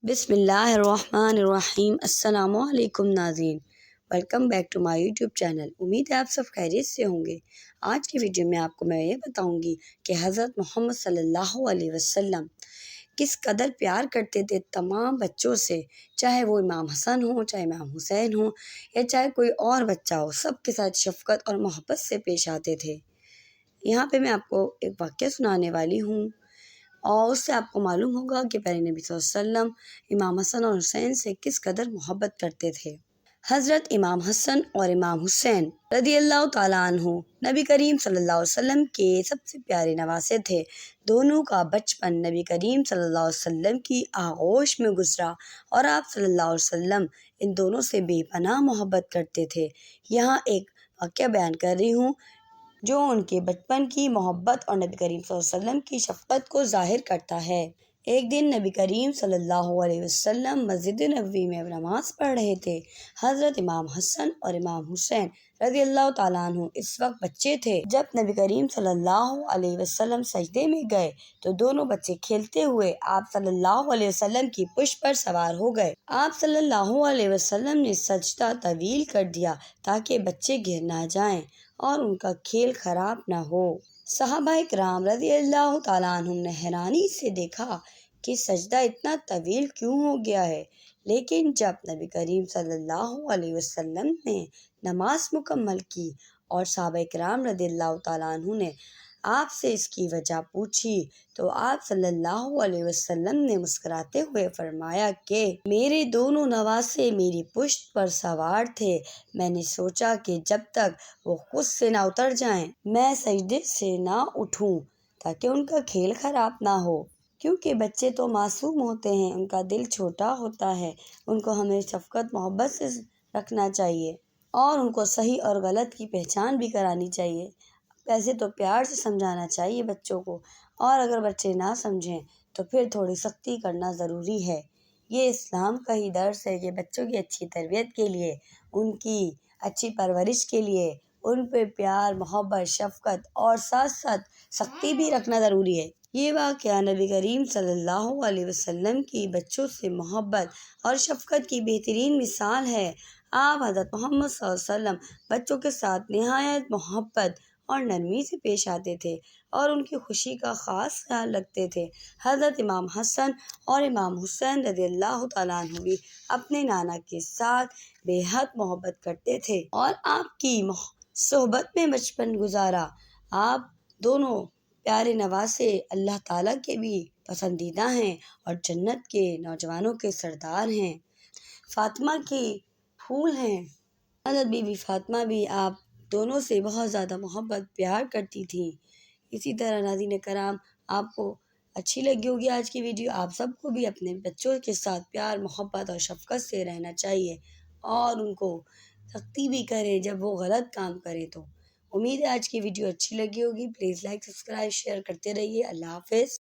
بسم اللہ الرحمن الرحیم۔ السلام علیکم ناظرین، welcome back to my YouTube channel. امید ہے آپ سب خیریت سے ہوں گے۔ آج کی ویڈیو میں آپ کو میں یہ بتاؤں گی کہ حضرت محمد صلی اللہ علیہ وسلم کس قدر پیار کرتے تھے تمام بچوں سے، چاہے وہ امام حسن ہوں، چاہے امام حسین ہوں، یا چاہے کوئی اور بچہ ہو، سب کے ساتھ شفقت اور محبت سے پیش آتے تھے۔ یہاں پہ میں آپ کو ایک واقعہ سنانے والی ہوں، اور اس سے آپ کو معلوم ہوگا کہ پیارے نبی صلی اللہ علیہ وسلم امام حسن اور حسین سے کس قدر محبت کرتے تھے۔ حضرت امام حسن اور امام حسین رضی اللہ تعالیٰ عنہ نبی کریم صلی اللہ علیہ وسلم کے سب سے پیارے نواسے تھے۔ دونوں کا بچپن نبی کریم صلی اللہ علیہ وسلم کی آغوش میں گزرا، اور آپ صلی اللہ علیہ وسلم ان دونوں سے بے پناہ محبت کرتے تھے۔ یہاں ایک واقعہ بیان کر رہی ہوں جو ان کے بچپن کی محبت اور نبی کریم صلی اللہ علیہ وسلم کی شفقت کو ظاہر کرتا ہے۔ ایک دن نبی کریم صلی اللہ علیہ وسلم مسجد نبوی میں نماز پڑھ رہے تھے۔ حضرت امام حسن اور امام حسین رضی اللہ تعالیٰ عنہ اس وقت بچے تھے۔ جب نبی کریم صلی اللہ علیہ وسلم سجدے میں گئے تو دونوں بچے کھیلتے ہوئے آپ صلی اللہ علیہ وسلم کی پشت پر سوار ہو گئے۔ آپ صلی اللہ علیہ وسلم نے سجدہ طویل کر دیا تاکہ بچے گر نہ جائیں اور ان کا کھیل خراب نہ ہو۔ صحابہ کرام رضی اللہ تعالیٰ عنہم نے حیرانی سے دیکھا کہ سجدہ اتنا طویل کیوں ہو گیا ہے، لیکن جب نبی کریم صلی اللہ علیہ وسلم نے نماز مکمل کی اور صحابہ کرام رضی اللہ تعالیٰ عنہ نے آپ سے اس کی وجہ پوچھی تو آپ صلی اللہ علیہ وسلم نے مسکراتے ہوئے فرمایا کہ میرے دونوں نواسے میری پشت پر سوار تھے، میں نے سوچا کہ جب تک وہ خود سے نہ اتر جائیں میں سجدے سے نہ اٹھوں تاکہ ان کا کھیل خراب نہ ہو، کیونکہ بچے تو معصوم ہوتے ہیں، ان کا دل چھوٹا ہوتا ہے، ان کو ہمیں شفقت محبت سے رکھنا چاہیے اور ان کو صحیح اور غلط کی پہچان بھی کرانی چاہیے۔ ویسے تو پیار سے سمجھانا چاہیے بچوں کو، اور اگر بچے نہ سمجھیں تو پھر تھوڑی سختی کرنا ضروری ہے۔ یہ اسلام کا ہی درس ہے کہ بچوں کی اچھی تربیت کے لیے، ان کی اچھی پرورش کے لیے ان پہ پیار محبت شفقت اور ساتھ ساتھ سختی بھی رکھنا ضروری ہے۔ یہ واقعہ نبی کریم صلی اللہ علیہ وسلم کی بچوں سے محبت اور شفقت کی بہترین مثال ہے۔ آپ حضرت محمد صلی اللہ علیہ وسلم بچوں کے ساتھ نہایت محبت اور نرمی سے پیش آتے تھے اور ان کی خوشی کا خاص خیال رکھتے تھے۔ حضرت امام حسن اور امام حسین رضی اللہ تعالیٰ عنہ بھی اپنے نانا کے ساتھ بے حد محبت کرتے تھے اور آپ کی صحبت میں بچپن گزارا۔ آپ دونوں پیارے نواسے اللہ تعالیٰ کے بھی پسندیدہ ہیں اور جنت کے نوجوانوں کے سردار ہیں، فاطمہ کے پھول ہیں۔ حضرت بی بی فاطمہ بھی آپ دونوں سے بہت زیادہ محبت پیار کرتی تھیں۔ اسی طرح ناظرین کرام، آپ کو اچھی لگی ہوگی آج کی ویڈیو۔ آپ سب کو بھی اپنے بچوں کے ساتھ پیار محبت اور شفقت سے رہنا چاہیے اور ان کو سختی بھی کریں جب وہ غلط کام کریں تو۔ امید ہے آج کی ویڈیو اچھی لگی ہوگی۔ پلیز لائک سبسکرائب شیئر کرتے رہیے۔ اللہ حافظ۔